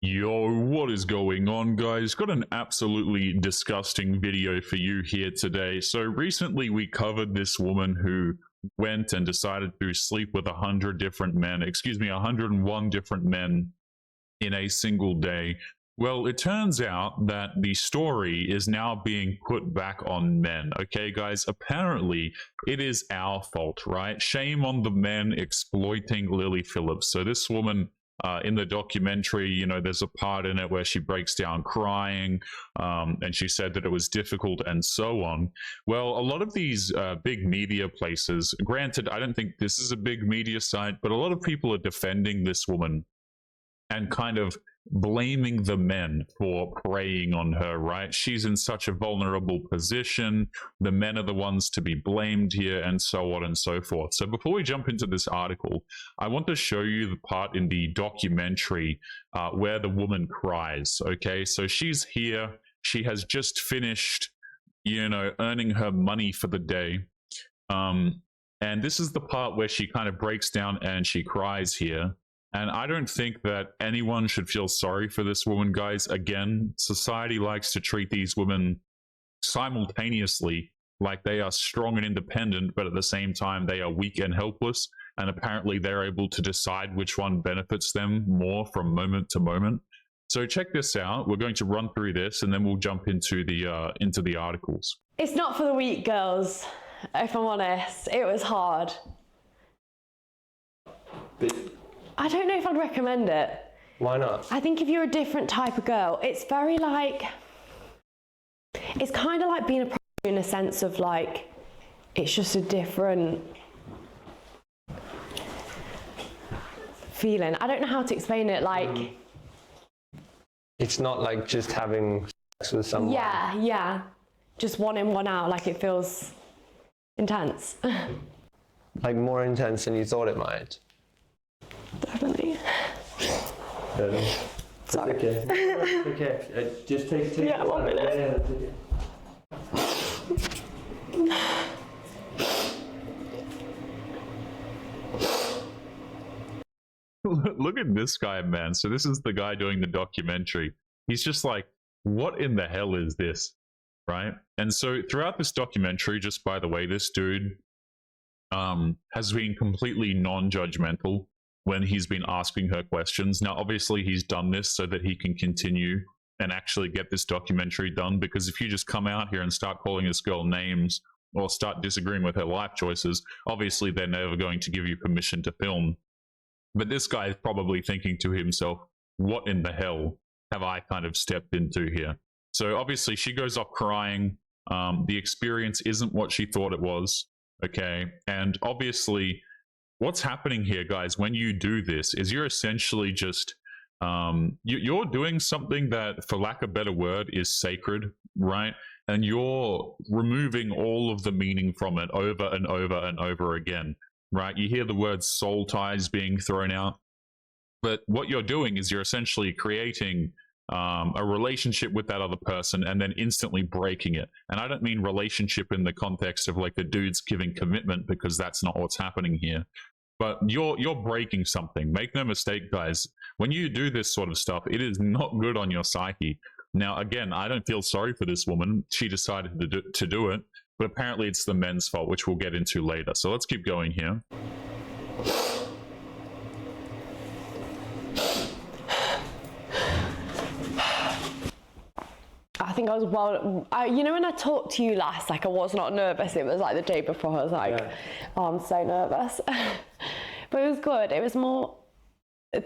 Yo, what is going on, guys? Got an absolutely disgusting video for you here today. So recently we covered this woman who went and decided to sleep with 100 different men, 101 different men in a single day. Well, it turns out that the story is now being put back on men. Okay, guys, apparently it is our fault, right? Shame on the men exploiting Lily Phillips. So this woman, in the documentary, you know, there's a part in it where she breaks down crying, and she said that it was difficult and so on. Well, a lot of these big media places, granted, I don't think this is a big media site, but a lot of people are defending this woman and kind of blaming the men for preying on her, right? She's in such a vulnerable position. The men are the ones to be blamed here, and so on and so forth. So before we jump into this article, I want to show you the part in the documentary where the woman cries, okay? So she's here. She has just finished, you know, earning her money for the day. And this is the part where she kind of breaks down and she cries here. And I don't think that anyone should feel sorry for this woman, guys. Again, society likes to treat these women simultaneously like they are strong and independent, but at the same time, they are weak and helpless. And apparently they're able to decide which one benefits them more from moment to moment. So check this out. We're going to run through this and then we'll jump into the articles. It's not for the weak, girls, if I'm honest. It was hard. I don't know if I'd recommend it. Why not? I think if you're a different type of girl, it's very like, it's kind of like being a prostitute in a sense of like, it's just a different feeling. I don't know how to explain it, like. It's not like just having sex with someone. Yeah. Just one in, one out, like it feels intense. Like more intense than you thought it might. Definitely. Sorry. It's okay. It's okay. Just take yeah, 1 minute. Look at this guy, man. So this is the guy doing the documentary. He's just like, what in the hell is this? Right? And so throughout this documentary, just by the way, this dude has been completely non-judgmental when he's been asking her questions. Now, obviously, he's done this so that he can continue and actually get this documentary done, because if you just come out here and start calling this girl names or start disagreeing with her life choices, obviously they're never going to give you permission to film. But this guy is probably thinking to himself, what in the hell have I kind of stepped into here? So obviously she goes off crying. The experience isn't what she thought it was, okay? And obviously what's happening here, guys, when you do this is you're essentially just, you're doing something that, for lack of a better word, is sacred, right? And you're removing all of the meaning from it over and over and over again, right? You hear the word soul ties being thrown out, but what you're doing is you're essentially creating a relationship with that other person and then instantly breaking it. And I don't mean relationship in the context of like the dude's giving commitment, because that's not what's happening here. But you're breaking something. Make no mistake, guys. When you do this sort of stuff, it is not good on your psyche. Now, again, I don't feel sorry for this woman. She decided to do it, but apparently it's the men's fault, which we'll get into later. So let's keep going here. I think I was you know, when I talked to you last, like I was not nervous. It was like the day before, I was like, yeah. Oh, I'm so nervous. But it was good. It was more,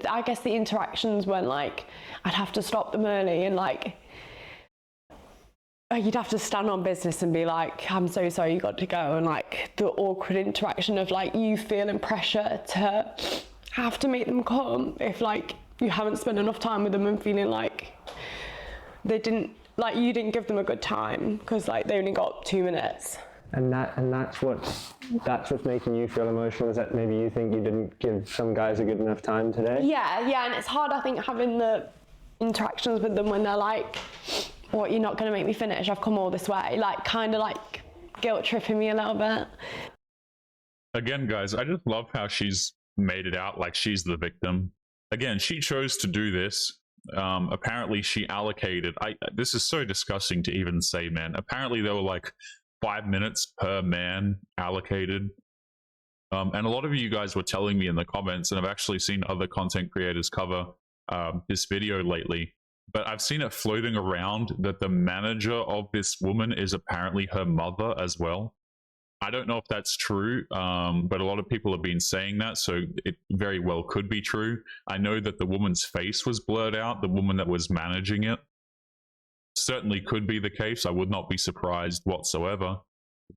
I guess the interactions weren't like, I'd have to stop them early and like, you'd have to stand on business and be like, I'm so sorry you got to go. And like the awkward interaction of like you feeling pressure to have to make them come if like you haven't spent enough time with them and feeling like they didn't, like you didn't give them a good time because like they only got 2 minutes. And that's what's making you feel emotional, is that maybe you think you didn't give some guys a good enough time today? Yeah, and it's hard, I think, having the interactions with them when they're like, what, you're not going to make me finish, I've come all this way, like kind of like guilt tripping me a little bit. Again, guys, I just love how she's made it out like she's the victim. Again, she chose to do this. apparently she allocated, this is so disgusting to even say, man. Apparently there were like 5 minutes per man allocated. And a lot of you guys were telling me in the comments, and I've actually seen other content creators cover this video lately, but I've seen it floating around that the manager of this woman is apparently her mother as well. I don't know if that's true, but a lot of people have been saying that, so it very well could be true. I know that the woman's face was blurred out, the woman that was managing it. Certainly could be the case. I would not be surprised whatsoever.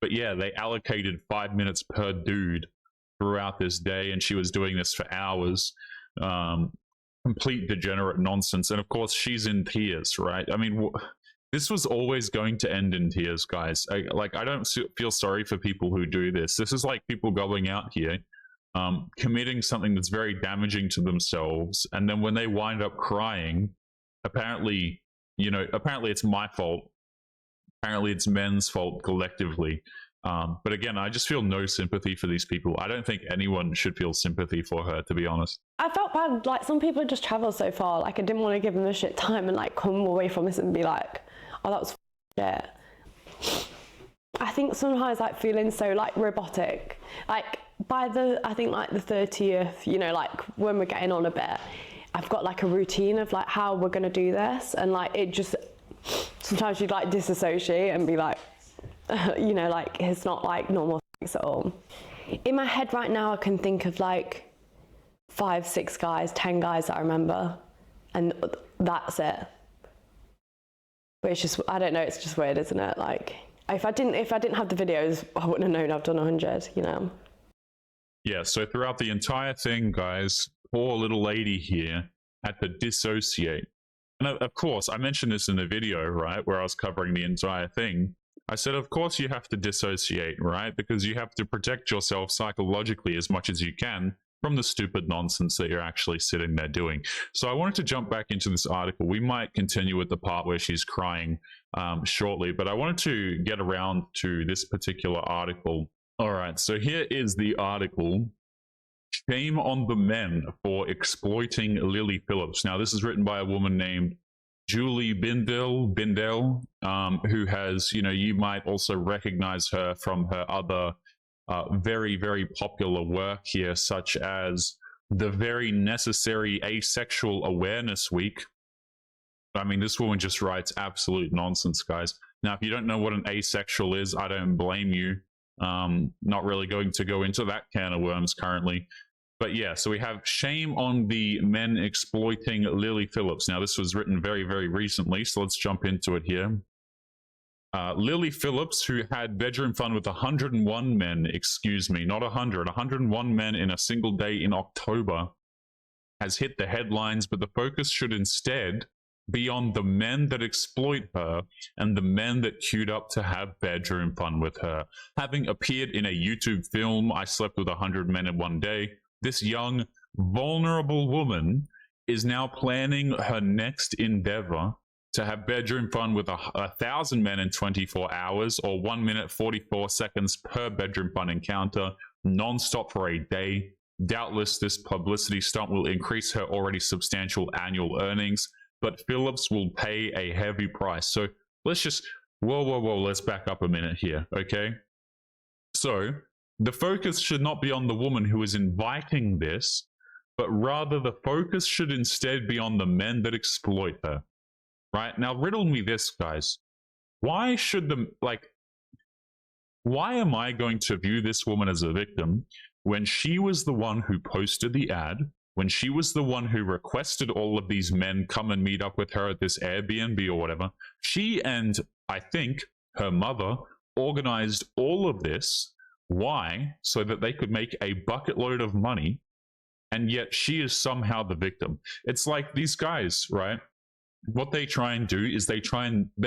But yeah, they allocated 5 minutes per dude throughout this day, and she was doing this for hours. Complete degenerate nonsense. And of course, she's in tears, right? I mean, this was always going to end in tears, guys. I don't feel sorry for people who do this. This is like people going out here, committing something that's very damaging to themselves, and then when they wind up crying, apparently, you know, apparently it's my fault. Apparently it's men's fault collectively. But again, I just feel no sympathy for these people. I don't think anyone should feel sympathy for her, to be honest. I felt bad, like some people just travel so far, like I didn't want to give them the shit time and like come away from this and be like, oh, that was shit. I think sometimes like feeling so like robotic, like by the, I think like the 30th, you know, like when we're getting on a bit, I've got like a routine of like how we're gonna do this, and like it just, sometimes you'd like disassociate and be like, you know, like it's not like normal things at all. In my head right now, I can think of like 5, 6 guys, 10 guys that I remember, and that's it. But it's just, I don't know, it's just weird, isn't it? Like if I didn't have the videos, I wouldn't have known I've done 100, you know? Yeah, so throughout the entire thing, guys, poor little lady here had to dissociate. And of course, I mentioned this in the video, right, where I was covering the entire thing. I said, of course you have to dissociate, right? Because you have to protect yourself psychologically as much as you can from the stupid nonsense that you're actually sitting there doing. So I wanted to jump back into this article. We might continue with the part where she's crying shortly, but I wanted to get around to this particular article. All right, so here is the article. Shame on the men for exploiting Lily Phillips. Now, this is written by a woman named Julie Bindel, who has, you know, you might also recognize her from her other very, very popular work here, such as the very necessary Asexual Awareness Week. I mean, this woman just writes absolute nonsense, guys. Now, if you don't know what an asexual is, I don't blame you. Not really going to go into that can of worms currently. But yeah, so we have shame on the men exploiting Lily Phillips. Now, this was written very, very recently, so let's jump into it here. Lily Phillips, who had bedroom fun with 101 men, excuse me, not 100, 101 men in a single day in October, has hit the headlines, but the focus should instead be on the men that exploit her and the men that queued up to have bedroom fun with her. Having appeared in a YouTube film, I Slept with 100 Men in One Day, this young, vulnerable woman is now planning her next endeavor to have bedroom fun with 1,000 men in 24 hours, or 1 minute 44 seconds per bedroom fun encounter, non-stop for a day. Doubtless, this publicity stunt will increase her already substantial annual earnings, but Phillips will pay a heavy price. So let's just, whoa, let's back up a minute here, okay? So the focus should not be on the woman who is inviting this, but rather the focus should instead be on the men that exploit her, right? Now, riddle me this, guys. Why should why am I going to view this woman as a victim when she was the one who posted the ad, when she was the one who requested all of these men come and meet up with her at this Airbnb or whatever? She and, I think, her mother organized all of this. Why? So that they could make a bucket load of money, and yet she is somehow the victim. It's like these guys, right? What they try and do is they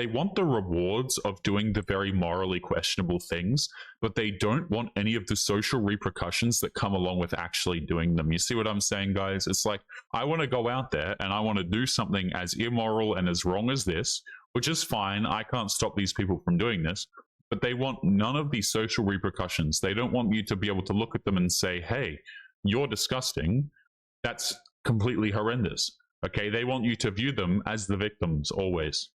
want the rewards of doing the very morally questionable things, but they don't want any of the social repercussions that come along with actually doing them. You see what I'm saying, guys? It's like, I want to go out there and I want to do something as immoral and as wrong as this, which is fine. I can't stop these people from doing this. But they want none of these social repercussions. They don't want you to be able to look at them and say, hey, you're disgusting. That's completely horrendous. Okay, they want you to view them as the victims always.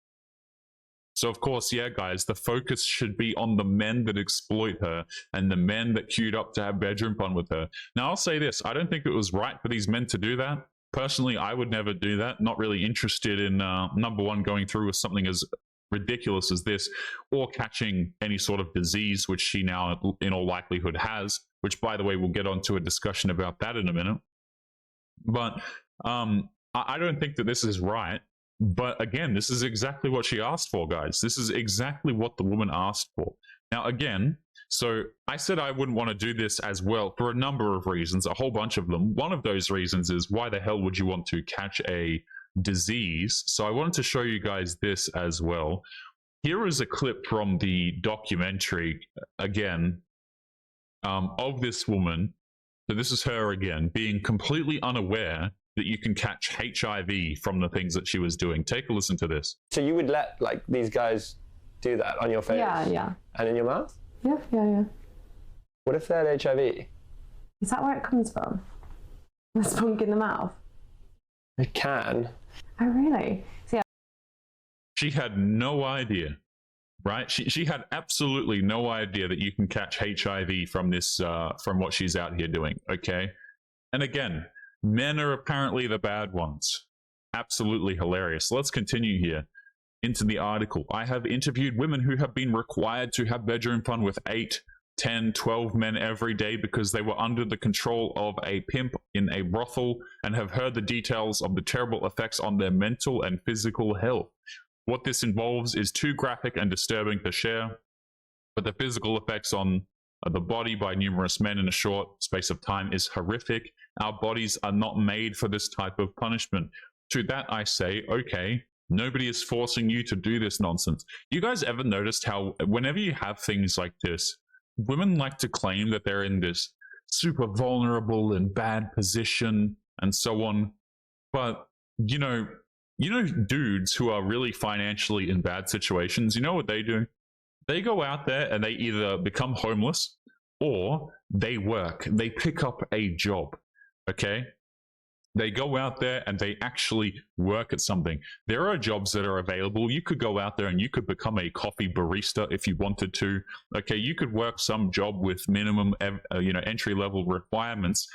So of course, yeah, guys, the focus should be on the men that exploit her and the men that queued up to have bedroom fun with her. Now, I'll say this. I don't think it was right for these men to do that. Personally, I would never do that. Not really interested in, number one, going through with something as ridiculous as this, or catching any sort of disease, which she now, in all likelihood, has, which, by the way, we'll get onto a discussion about that in a minute. But I don't think that this is right. But again, this is exactly what she asked for, guys. This is exactly what the woman asked for. Now, again, so I said I wouldn't want to do this as well for a number of reasons, a whole bunch of them. One of those reasons is, why the hell would you want to catch a disease? So I wanted to show you guys this as well. Here is a clip from the documentary, again, of this woman. So this is her again, being completely unaware that you can catch HIV from the things that she was doing. Take a listen to this. So you would let like these guys do that on your face? Yeah. And in your mouth? Yeah. What if they had HIV? Is that where it comes from? The spunk in the mouth? It can. Oh, really? So, yeah. She had no idea, right? She had absolutely no idea that you can catch HIV from this, from what she's out here doing, okay? And again, men are apparently the bad ones. Absolutely hilarious. Let's continue here into the article. I have interviewed women who have been required to have bedroom fun with 8, 10, 12 men every day because they were under the control of a pimp in a brothel, and have heard the details of the terrible effects on their mental and physical health. What this involves is too graphic and disturbing to share, but the physical effects on the body by numerous men in a short space of time is horrific. Our bodies are not made for this type of punishment. To that I say, okay, nobody is forcing you to do this nonsense. You guys ever noticed how whenever you have things like this, women like to claim that they're in this super vulnerable and bad position and so on? But, you know, dudes who are really financially in bad situations, you know what they do? They go out there and they either become homeless or they work. They pick up a job, okay? They go out there and they actually work at something. There are jobs that are available. You could go out there and you could become a coffee barista if you wanted to. Okay, you could work some job with minimum, entry-level requirements.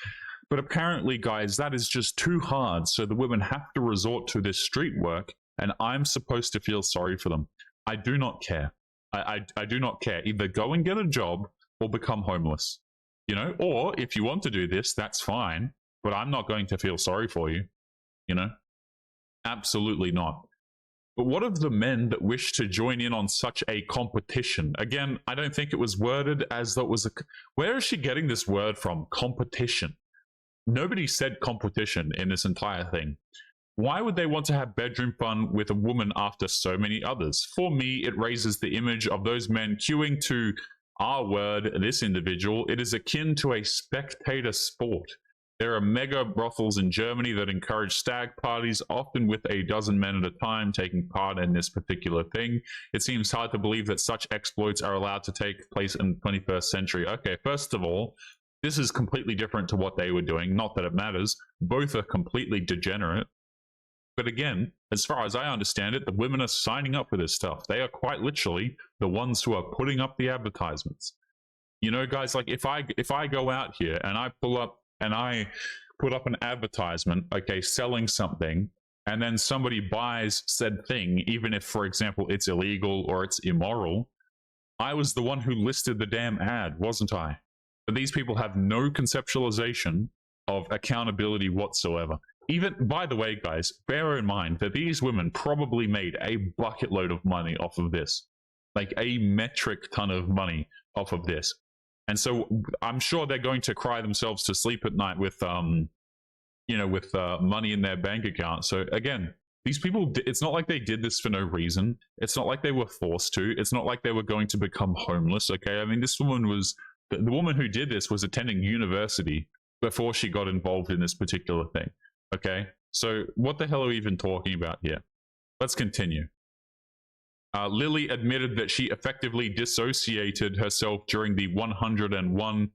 But apparently, guys, that is just too hard. So the women have to resort to this street work, and I'm supposed to feel sorry for them. I do not care. I do not care. Either go and get a job or become homeless. You know, or if you want to do this, that's fine. But I'm not going to feel sorry for you. You know, absolutely not. But what of the men that wish to join in on such a competition? Again, I don't think it was worded as though it was a... Where is she getting this word from? Competition. Nobody said competition in this entire thing. Why would they want to have bedroom fun with a woman after so many others? For me, it raises the image of those men queuing to our word, this individual. It is akin to a spectator sport. There are mega brothels in Germany that encourage stag parties, often with a dozen men at a time taking part in this particular thing. It seems hard to believe that such exploits are allowed to take place in the 21st century. Okay, first of all, this is completely different to what they were doing. Not that it matters. Both are completely degenerate. But again, as far as I understand it, the women are signing up for this stuff. They are quite literally the ones who are putting up the advertisements. You know, guys, like if I go out here and I put up an advertisement, okay, selling something, and then somebody buys said thing, even if, for example, it's illegal or it's immoral, I was the one who listed the damn ad, wasn't I? But these people have no conceptualization of accountability whatsoever. Even, by the way, guys, bear in mind that these women probably made a bucket load of money off of this, like a metric ton of money off of this. And so I'm sure they're going to cry themselves to sleep at night with, money in their bank account. So again, these people, it's not like they did this for no reason. It's not like they were forced to. It's not like they were going to become homeless, okay? I mean, this woman was, the woman who did this was attending university before she got involved in this particular thing, okay? So what the hell are we even talking about here? Let's continue. Lily admitted that she effectively dissociated herself during the 101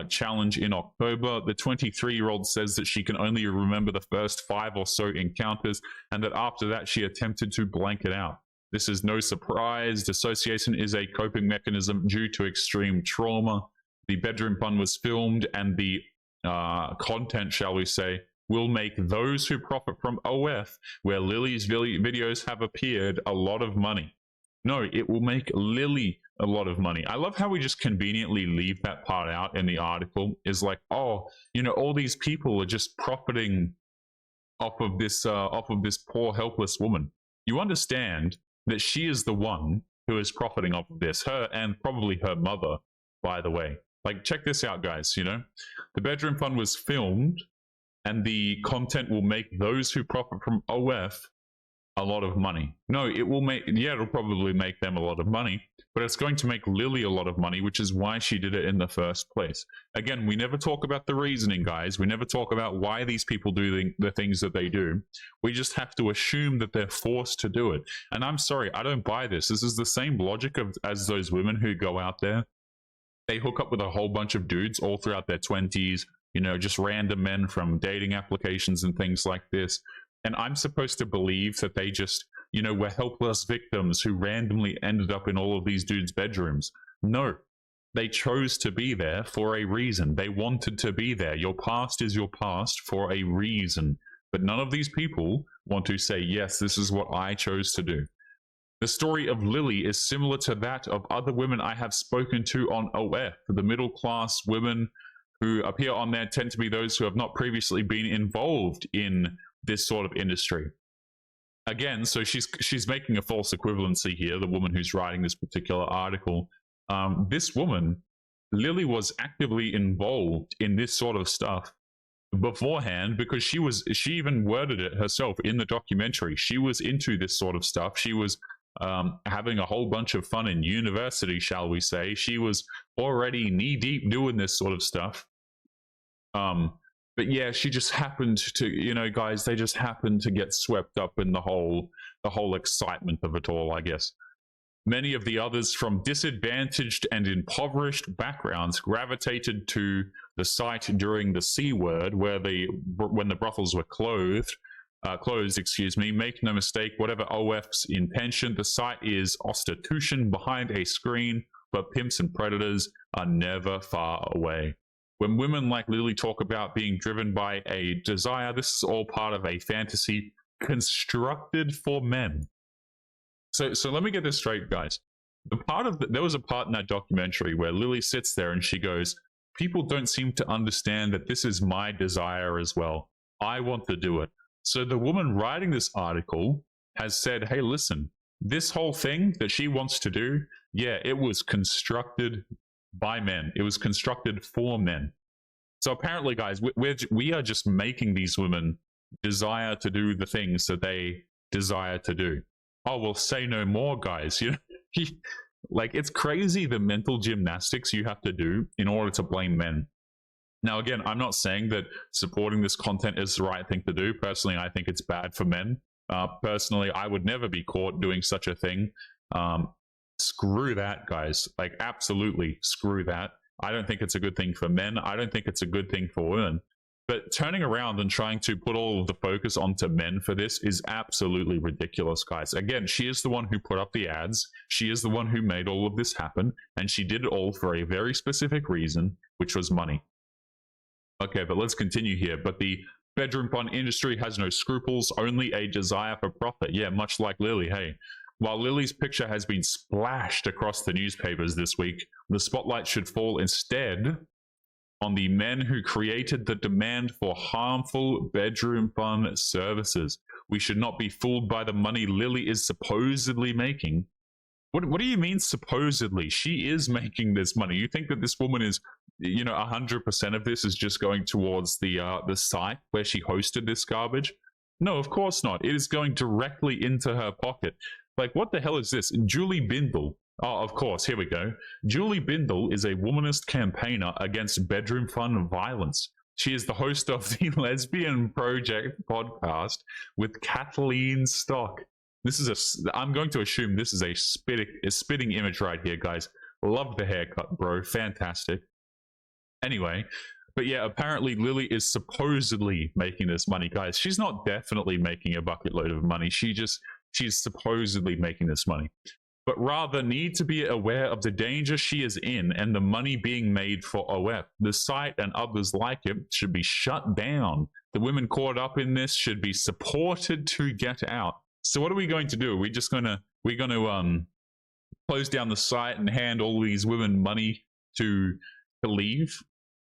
challenge in October. The 23-year-old says that she can only remember the first 5 or so encounters, and that after that she attempted to blank it out. This is no surprise. Dissociation is a coping mechanism due to extreme trauma. The bedroom fun was filmed, and the content, shall we say, will make those who profit from OF, where Lily's videos have appeared, a lot of money. No, it will make Lily a lot of money. I love how we just conveniently leave that part out in the article. Is like, oh, you know, all these people are just profiting off of this poor helpless woman. You understand that she is the one who is profiting off of this, her and probably her mother, by the way. Like, check this out, guys. You know, the bedroom fun was filmed, and the content will make those who profit from OF a lot of money. No, it will make, yeah, it'll probably make them a lot of money, but it's going to make Lily a lot of money, which is why she did it in the first place. Again, we never talk about the reasoning, guys. We never talk about why these people do the things that they do. We just have to assume that they're forced to do it. And I'm sorry, I don't buy this. This is the same logic as those women who go out there. They hook up with a whole bunch of dudes all throughout their 20s, you know, just random men from dating applications and things like this. And I'm supposed to believe that they just, you know, were helpless victims who randomly ended up in all of these dudes' bedrooms. No, they chose to be there for a reason. They wanted to be there. Your past is your past for a reason. But none of these people want to say, yes, this is what I chose to do. The story of Lily is similar to that of other women I have spoken to on OF. The middle-class women who appear on there tend to be those who have not previously been involved in this sort of industry. Again, so she's making a false equivalency here, the woman who's writing this particular article. This woman, Lily, was actively involved in this sort of stuff beforehand, because she even worded it herself in the documentary. She was into this sort of stuff. She was having a whole bunch of fun in university, shall we say. She was already knee-deep doing this sort of stuff. But yeah, she just happened to, you know, guys, they just happened to get swept up in the whole excitement of it all, I guess. Many of the others from disadvantaged and impoverished backgrounds gravitated to the site during the C word, when the brothels were closed, make no mistake, whatever OF's intention, the site is prostitution behind a screen, but pimps and predators are never far away. When women like Lily talk about being driven by a desire, this is all part of a fantasy constructed for men. So let me get this straight, guys. There was a part in that documentary where Lily sits there and she goes, people don't seem to understand that this is my desire as well. I want to do it. So the woman writing this article has said, hey, listen, this whole thing that she wants to do, yeah, it was constructed by men. It was constructed for men. So apparently, guys, we are just making these women desire to do the things that they desire to do. Oh, well, say no more, guys. You know, like, it's crazy the mental gymnastics you have to do in order to blame men. Now, again, I'm not saying that supporting this content is the right thing to do. Personally, I think it's bad for men. Personally, I would never be caught doing such a thing. Screw that, guys. Like, absolutely screw that. I don't think it's a good thing for men. I don't think it's a good thing for women. But turning around and trying to put all of the focus onto men for this is absolutely ridiculous, guys. Again, she is the one who put up the ads. She is the one who made all of this happen. And she did it all for a very specific reason, which was money. Okay, but let's continue here. But the bedroom fun industry has no scruples, only a desire for profit. Yeah, much like Lily, hey. While Lily's picture has been splashed across the newspapers this week, the spotlight should fall instead on the men who created the demand for harmful bedroom fun services. We should not be fooled by the money Lily is supposedly making. What do you mean supposedly? She is making this money. You think that this woman is, you know, 100% of this is just going towards the site where she hosted this garbage? No, of course not. It is going directly into her pocket. Like, what the hell is this? Julie Bindel. Oh, of course, here we go. Julie Bindel is a womanist campaigner against bedroom fun violence. She is the host of the Lesbian Project podcast with Kathleen Stock. I'm going to assume this is a spitting image right here, guys. Love the haircut, bro. Fantastic. Anyway, but yeah, apparently Lily is supposedly making this money, guys. She's not definitely making a bucket load of money. She's supposedly making this money, but rather need to be aware of the danger she is in and the money being made for OF. The site and others like it should be shut down. The women caught up in this should be supported to get out. So what are we going to do? We're going to close down the site and hand all these women money to leave?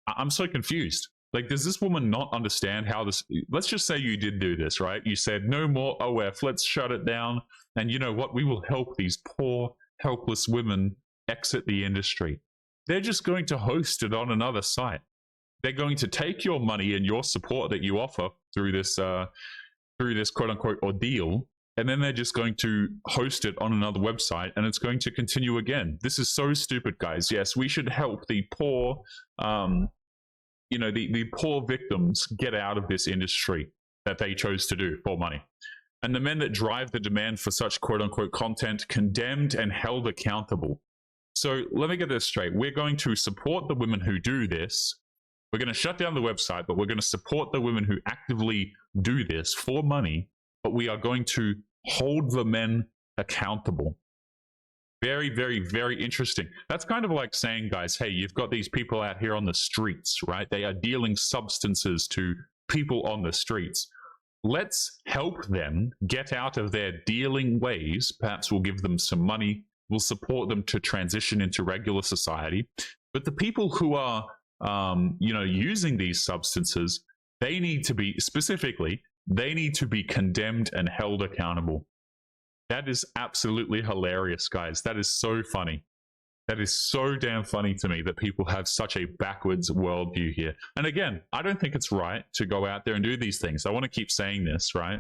I'm so confused. Like, does this woman not understand how this? Let's just say you did do this, right? You said no more OF. Let's shut it down. And you know what? We will help these poor, helpless women exit the industry. They're just going to host it on another site. They're going to take your money and your support that you offer through this quote unquote ordeal, and then they're just going to host it on another website, and it's going to continue again. This is so stupid, guys. Yes, we should help the poor, the poor victims get out of this industry that they chose to do for money. And the men that drive the demand for such quote unquote content condemned and held accountable. So let me get this straight. We're going to support the women who do this. We're going to shut down the website, but we're going to support the women who actively do this for money, but we are going to hold the men accountable. Very, very, very interesting. That's kind of like saying, guys, hey, you've got these people out here on the streets, right? They are dealing substances to people on the streets. Let's help them get out of their dealing ways. Perhaps we'll give them some money. We'll support them to transition into regular society. But the people who are, using these substances, they need to be, specifically, they need to be condemned and held accountable. That is absolutely hilarious, guys. That is so funny. That is so damn funny to me that people have such a backwards worldview here. And again, I don't think it's right to go out there and do these things. I want to keep saying this, right?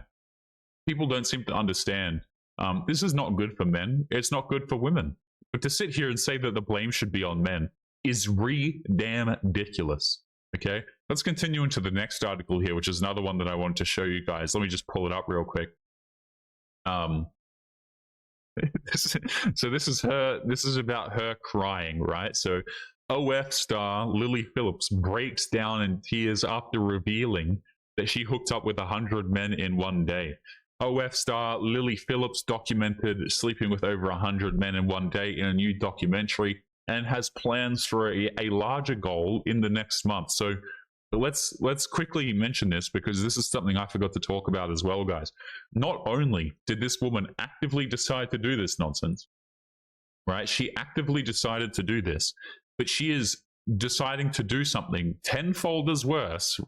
People don't seem to understand. This is not good for men. It's not good for women. But to sit here and say that the blame should be on men is damn ridiculous. Okay, let's continue into the next article here, which is another one that I wanted to show you guys. Let me just pull it up real quick. So this is her. This is about her crying, right? So OF star Lily Phillips breaks down in tears after revealing that she hooked up with 100 men in one day. OF star Lily Phillips documented sleeping with over 100 men in one day in a new documentary and has plans for a larger goal in the next month. So let's quickly mention this because this is something I forgot to talk about as well, guys. Not only did this woman actively decide to do this nonsense, right? She actively decided to do this, but she is deciding to do something tenfold as worse,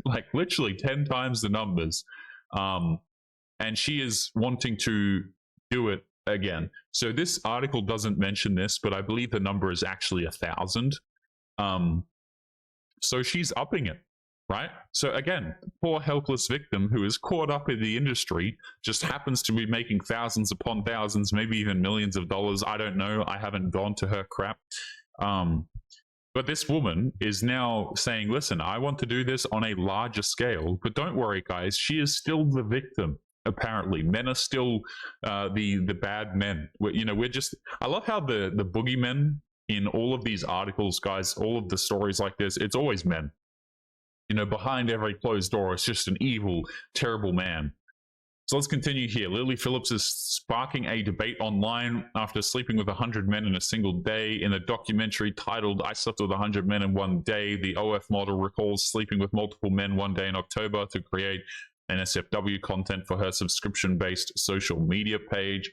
like literally 10 times the numbers. And she is wanting to do it again. So this article doesn't mention this, but I believe the number is actually 1,000. So she's upping it, right? So again, poor helpless victim who is caught up in the industry just happens to be making thousands upon thousands, maybe even millions of dollars. I don't know. I haven't gone to her crap. But this woman is now saying, listen, I want to do this on a larger scale, but don't worry, guys. She is still the victim. Apparently, men are still the bad men. I love how the boogeymen in all of these articles, guys, all of the stories like this, it's always men. Behind every closed door, it's just an evil, terrible man. So let's continue here. Lily Phillips is sparking a debate online after sleeping with 100 men in a single day. In a documentary titled I Slept with 100 Men in One Day, the OF model recalls sleeping with multiple men one day in October to create NSFW content for her subscription-based social media page.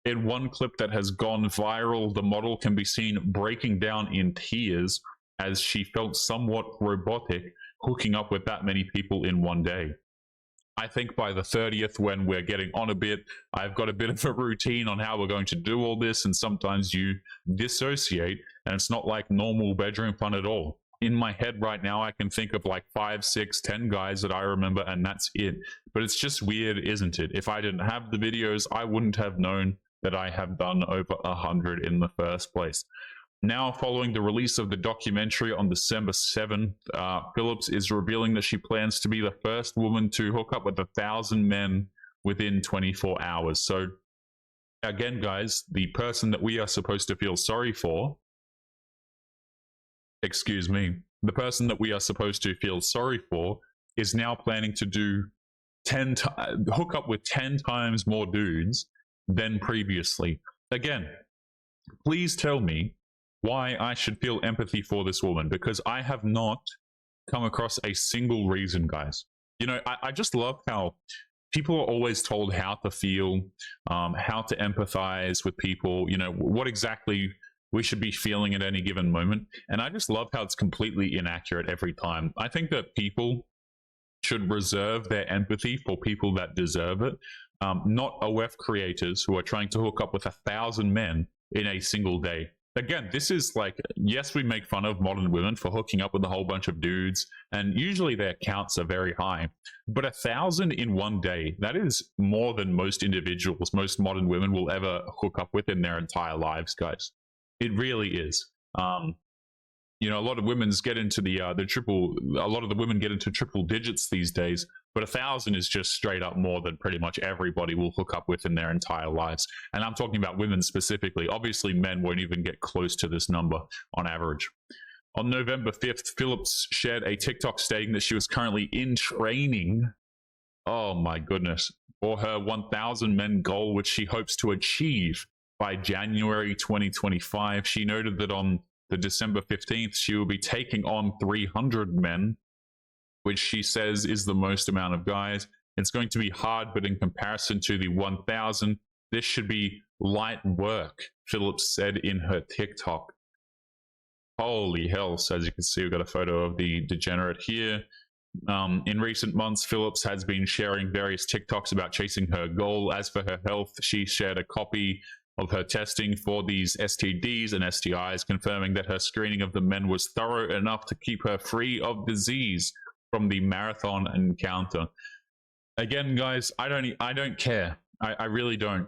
In one clip that has gone viral, the model can be seen breaking down in tears as she felt somewhat robotic hooking up with that many people in one day. I think by the 30th, when we're getting on a bit, I've got a bit of a routine on how we're going to do all this, and sometimes you dissociate, and it's not like normal bedroom fun at all. In my head right now, I can think of like 5, 6, 10 guys that I remember, and that's it. But it's just weird, isn't it? If I didn't have the videos, I wouldn't have known that I have done over 100 in the first place. Now, following the release of the documentary on December 7th, Phillips is revealing that she plans to be the first woman to hook up with 1,000 men within 24 hours. So, again, guys, the person that we are supposed to feel sorry for, excuse me, the person that we are supposed to feel sorry for is now planning to do hook up with 10 times more dudes than previously. Again, please tell me why I should feel empathy for this woman, because I have not come across a single reason, guys. You know, I just love how people are always told how to feel, how to empathize with people, you know, what exactly we should be feeling at any given moment. And I just love how it's completely inaccurate every time. I think that people should reserve their empathy for people that deserve it, not OF creators who are trying to hook up with 1,000 men in a single day. Again, this is like, yes, we make fun of modern women for hooking up with a whole bunch of dudes, and usually their counts are very high. But 1,000 in one day, that is more than most individuals, most modern women will ever hook up with in their entire lives, guys. It really is. You know, a lot of women get into a lot of the women get into triple digits these days, but 1,000 is just straight up more than pretty much everybody will hook up with in their entire lives. And I'm talking about women specifically. Obviously, men won't even get close to this number on average. On November 5th, Phillips shared a TikTok stating that she was currently in training, oh my goodness, for her 1,000 men goal, which she hopes to achieve by January 2025. She noted that on the December 15th, she will be taking on 300 men, which she says is the most amount of guys. It's going to be hard, but in comparison to the 1,000, this should be light work, Phillips said in her TikTok. Holy hell. So as you can see, we've got a photo of the degenerate here. In recent months, Phillips has been sharing various TikToks about chasing her goal. As for her health, she shared a copy of her testing for these STDs and STIs, confirming that her screening of the men was thorough enough to keep her free of disease from the marathon encounter. Again, guys, I don't care. I really don't.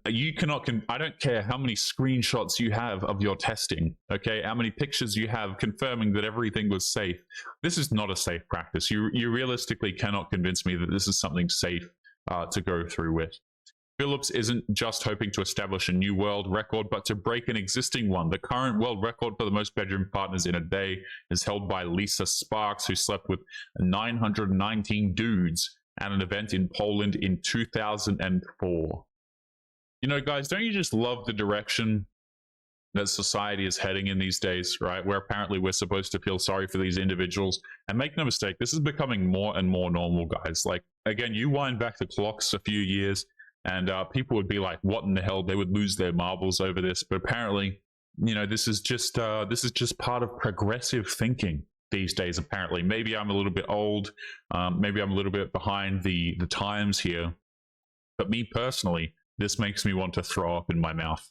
I don't care how many screenshots you have of your testing, okay? How many pictures you have confirming that everything was safe. This is not a safe practice. You realistically cannot convince me that this is something safe to go through with. Phillips isn't just hoping to establish a new world record, but to break an existing one. The current world record for the most bedroom partners in a day is held by Lisa Sparks, who slept with 919 dudes at an event in Poland in 2004. You know, guys, don't you just love the direction that society is heading in these days, right? Where apparently we're supposed to feel sorry for these individuals. And make no mistake, this is becoming more and more normal, guys. Like, again, you wind back the clocks a few years, and people would be like, what in the hell? They would lose their marbles over this. But apparently, you know, this is just part of progressive thinking these days, apparently. Maybe I'm a little bit old. Maybe I'm a little bit behind the times here. But me personally, this makes me want to throw up in my mouth.